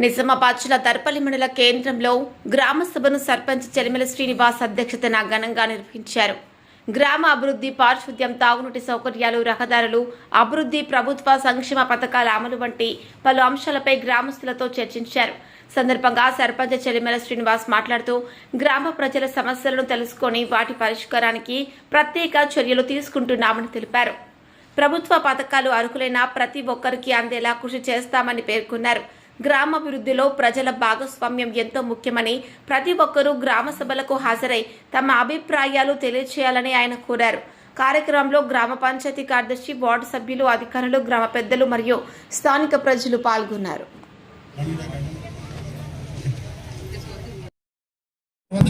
నిజామాబాద్ జిల్లా దర్పల్లి మండల కేంద్రంలో గ్రామ సభను సర్పంచ్ చెలిమెల శ్రీనివాస్ అధ్యక్షతన ఘనంగా నిర్వహించారు. గ్రామ అభివృద్ధి, పారిశుద్ధ్యం, తాగునీటి సౌకర్యాలు, రహదారులు అభివృద్ధి, ప్రభుత్వ సంక్షేమ పథకాల అమలు వంటి పలు అంశాలపై గ్రామస్తులతో చర్చించారు. సందర్భంగా సర్పంచ్ చెలిమెల శ్రీనివాస్ మాట్లాడుతూ గ్రామ ప్రజల సమస్యలను తెలుసుకొని వాటి పరిష్కారానికి ప్రత్యేక చర్యలు తీసుకుంటున్నామని తెలిపారు. ప్రభుత్వ పథకాలు అర్హులైన ప్రతి ఒక్కరికి అందేలా కృషి చేస్తామని పేర్కొన్నారు. గ్రామాభివృద్ధిలో ప్రజల భాగస్వామ్యం ఎంతో ముఖ్యమని, ప్రతి ఒక్కరూ గ్రామ సభలకు హాజరై తమ అభిప్రాయాలు తెలియజేయాలని ఆయన కోరారు. కార్యక్రమంలో గ్రామ పంచాయతీ కార్యదర్శి, వార్డు సభ్యులు, అధికారులు, గ్రామ పెద్దలు మరియు స్థానిక ప్రజలు పాల్గొన్నారు.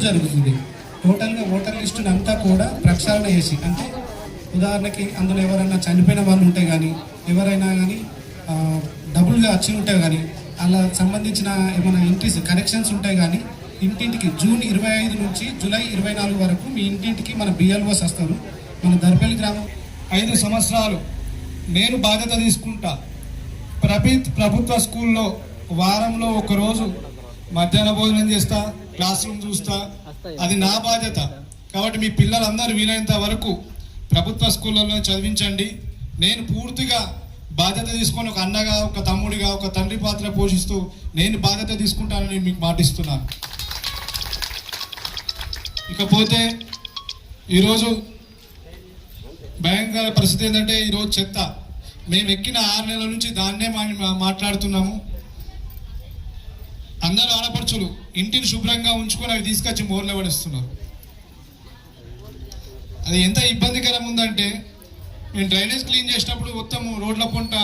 జరుగుతుంది. టోటల్గా ఓటర్ లిస్టును అంతా కూడా ప్రక్షాళన చేసి, అంటే ఉదాహరణకి అందులో ఎవరైనా చనిపోయిన వాళ్ళు ఉంటే కానీ, ఎవరైనా కానీ డబుల్గా వచ్చి ఉంటే కానీ, అలా సంబంధించిన ఏమైనా ఎంట్రీస్ కరెక్షన్స్ ఉంటాయి కానీ, ఇంటింటికి జూన్ 25 నుంచి జూలై 24 వరకు మీ ఇంటింటికి మన బిఎల్ఓస్ వస్తారు. మన దర్పల్లి గ్రామం 5 సంవత్సరాలు నేను బాధ్యత తీసుకుంటా. ప్రభుత్వ స్కూల్లో వారంలో ఒకరోజు మధ్యాహ్న భోజనం చేస్తా, క్లాస్ రూమ్ చూస్తా. అది నా బాధ్యత. కాబట్టి మీ పిల్లలందరూ వీలైనంత వరకు ప్రభుత్వ స్కూళ్ళలో చదివించండి. నేను పూర్తిగా బాధ్యత తీసుకొని ఒక అన్నగా, ఒక తమ్ముడిగా, ఒక తండ్రి పాత్ర పోషిస్తూ నేను బాధ్యత తీసుకుంటానని మీకు మాటిస్తున్నాను. ఇకపోతే ఈరోజు భయంకర పరిస్థితి ఏంటంటే, ఈరోజు చెత్త మేము ఎక్కిన 6 నెలల నుంచి దాన్నే మాట్లాడుతున్నాము. అందరూ ఆడపడుచులు ఇంటిని శుభ్రంగా ఉంచుకొని అవి తీసుకొచ్చి మోర్లో పడేస్తున్నారు. అది ఎంత ఇబ్బందికరం ఉందంటే, నేను డ్రైనేజ్ క్లీన్ చేసినప్పుడు మొత్తం రోడ్ల పొంట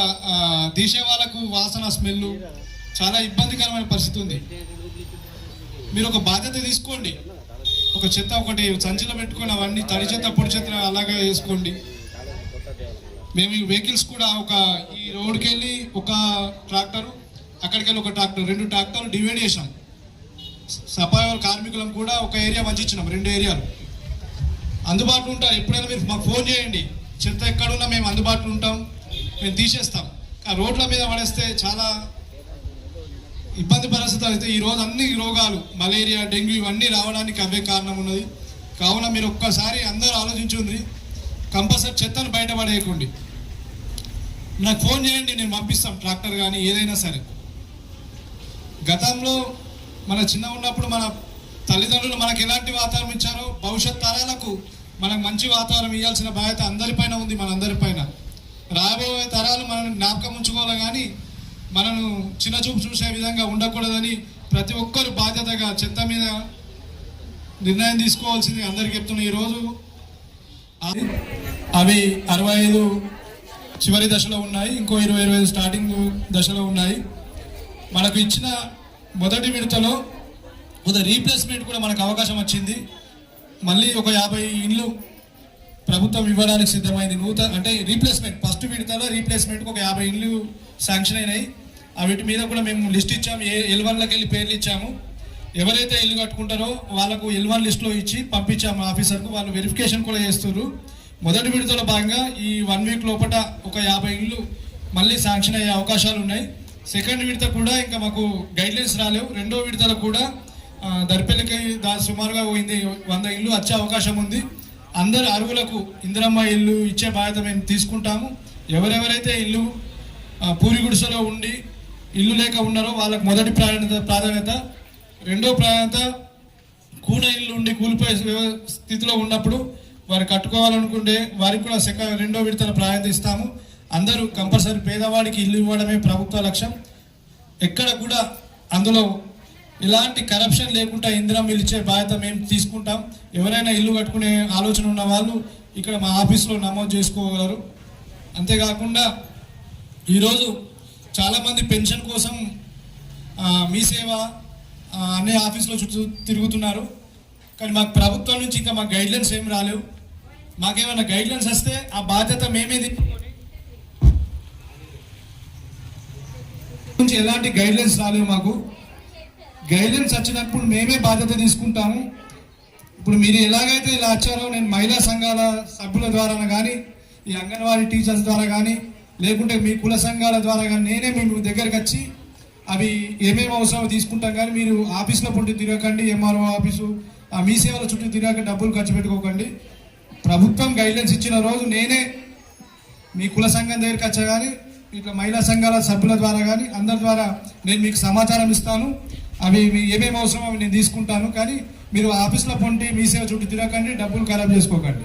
తీసే వాళ్ళకు వాసన, స్మెల్ చాలా ఇబ్బందికరమైన పరిస్థితి ఉంది. మీరు ఒక బాధ్యత తీసుకోండి. ఒక చెత్త ఒకటి సంచిలో పెట్టుకొని అవన్నీ తడి చెత్త, పొడి చెత్త అలాగే వేసుకోండి. మేము ఈ వెహికల్స్ కూడా ఈ రోడ్కి వెళ్ళి ఒక ట్రాక్టరు, అక్కడికి వెళ్ళి ఒక ట్రాక్టర్, 2 ట్రాక్టర్లు డివైడ్ చేసాం. సఫాయి కార్మికులను కూడా ఒక ఏరియా మంచిచ్చినాం, 2 ఏరియాలు అందుబాటులో ఉంటారు. ఎప్పుడైనా మీరు మాకు ఫోన్ చేయండి. చెత్త ఎక్కడున్నా మేము అందుబాటులో ఉంటాం, మేము తీసేస్తాం. ఆ రోడ్ల మీద పడేస్తే చాలా ఇబ్బంది పరిస్థితి అయితే ఈరోజు అన్ని రోగాలు, మలేరియా, డెంగ్యూ ఇవన్నీ రావడానికి అవే కారణం ఉన్నది. కావున మీరు ఒక్కసారి అందరూ ఆలోచించుండ్రి. కంపల్సరీ చెత్తను బయటపడేయకండి. నాకు ఫోన్ చేయండి, నేను పంపిస్తాం ట్రాక్టర్ కానీ ఏదైనా సరే. గతంలో మన చిన్న ఉన్నప్పుడు మన తల్లిదండ్రులు మనకు ఎలాంటి వాతావరణం ఇచ్చారో, భవిష్యత్ తరాలకు మనకు మంచి వాతావరణం ఇవ్వాల్సిన బాధ్యత అందరిపైన ఉంది, మనందరిపైన. రాబోయే తరాలు మనల్ని జ్ఞాపకం ఉంచుకోవాలి కానీ మనను చిన్న చూపు చూసే విధంగా ఉండకూడదని ప్రతి ఒక్కరు బాధ్యతగా చెత్త మీద నిర్ణయం తీసుకోవాల్సింది అందరికీ చెప్తున్నాం. ఈరోజు అవి 65 చివరి దశలో ఉన్నాయి, ఇంకో 20-25 స్టార్టింగ్ దశలో ఉన్నాయి. మనకు ఇచ్చిన మొదటి విడతలో రీప్లేస్మెంట్ కూడా మనకు అవకాశం వచ్చింది. మళ్ళీ ఒక 50 ఇండ్లు ప్రభుత్వం ఇవ్వడానికి సిద్ధమైంది. అంటే రీప్లేస్మెంట్, ఫస్ట్ విడతలో రీప్లేస్మెంట్కి ఒక 50 ఇండ్లు శాంక్షన్ అయినాయి. వీటి మీద కూడా మేము లిస్ట్ ఇచ్చాము. L1లకు వెళ్ళి పేర్లు ఇచ్చాము. ఎవరైతే ఇల్లు కట్టుకుంటారో వాళ్ళకు L1 లిస్టులో ఇచ్చి పంపించాము ఆఫీసర్కు. వాళ్ళు వెరిఫికేషన్ కూడా చేస్తున్నారు. మొదటి విడతలో భాగంగా ఈ 1 వీక్ లోపల ఒక 50 ఇండ్లు మళ్ళీ శాంక్షన్ అయ్యే అవకాశాలు ఉన్నాయి. సెకండ్ విడత కూడా ఇంకా మాకు గైడ్లైన్స్ రాలేవు. రెండో విడతలో కూడా దర్పల్లికి సుమారుగా 100 ఇల్లు వచ్చే అవకాశం ఉంది. అందరు అర్హులకు ఇందిరమ్మ ఇల్లు ఇచ్చే బాధ్యత మేము తీసుకుంటాము. ఎవరెవరైతే ఇల్లు పూరి గుడిసెలో ఉండి ఇల్లు లేక ఉన్నారో వాళ్ళకు మొదటి ప్రాధాన్యత. రెండో ప్రాధాన్యత కూన ఇల్లు ఉండి కూలిపోయే స్థితిలో ఉన్నప్పుడు వారు కట్టుకోవాలనుకుంటే వారికి కూడా రెండో విడతల ప్రాధాన్యత ఇస్తాము. అందరూ కంపల్సరీ పేదవాడికి ఇల్లు ఇవ్వడమే ప్రభుత్వ లక్ష్యం. ఎక్కడ కూడా అందులో ఎలాంటి కరప్షన్ లేకుండా ఇందిరమ్మ ఇల్లు ఇచ్చే బాధ్యత మేము తీసుకుంటాం. ఎవరైనా ఇల్లు కట్టుకునే ఆలోచన ఉన్న వాళ్ళు ఇక్కడ మా ఆఫీస్లో నమోదు చేసుకోగలరు. అంతేకాకుండా ఈరోజు చాలామంది పెన్షన్ కోసం మీ సేవ అనే ఆఫీస్లో చుట్టూ తిరుగుతున్నారు. కానీ మాకు ప్రభుత్వం నుంచి ఇంకా మాకు గైడ్లైన్స్ ఏమి రాలేవు. మాకేమైనా గైడ్లైన్స్ వస్తే ఆ బాధ్యత మేమేది నుంచి ఎలాంటి గైడ్లైన్స్ రాలేవు. మాకు గైడ్లైన్స్ వచ్చినప్పుడు మేమే బాధ్యత తీసుకుంటాము. ఇప్పుడు మీరు ఎలాగైతే ఇలా వచ్చారో, నేను మహిళా సంఘాల సభ్యుల ద్వారా కానీ, ఈ అంగన్వాడీ టీచర్స్ ద్వారా కానీ, లేకుంటే మీ కుల సంఘాల ద్వారా కానీ నేనే మీ దగ్గరకు వచ్చి అవి ఏమేమి అవసరమో తీసుకుంటాం, కానీ మీరు ఆఫీస్లో పుట్టి తిరగకండి, ఎంఆర్ఓ ఆఫీసు మీ సేవల చుట్టూ తిరగక డబ్బులు ఖర్చు పెట్టుకోకండి. ప్రభుత్వం గైడ్లైన్స్ ఇచ్చిన రోజు నేనే మీ కుల సంఘం దగ్గరికి వచ్చా కానీ ఇట్లా మహిళా సంఘాల సభ్యుల ద్వారా కానీ అందరి ద్వారా నేను మీకు సమాచారం ఇస్తాను. అవి ఏమేమి అవసరమో అవి నేను తీసుకుంటాను, కానీ మీరు ఆఫీస్లో పొంటి మీ సేవ చుట్టూ తిరగకండి, డబ్బులు ఖరాబ్ చేసుకోకండి.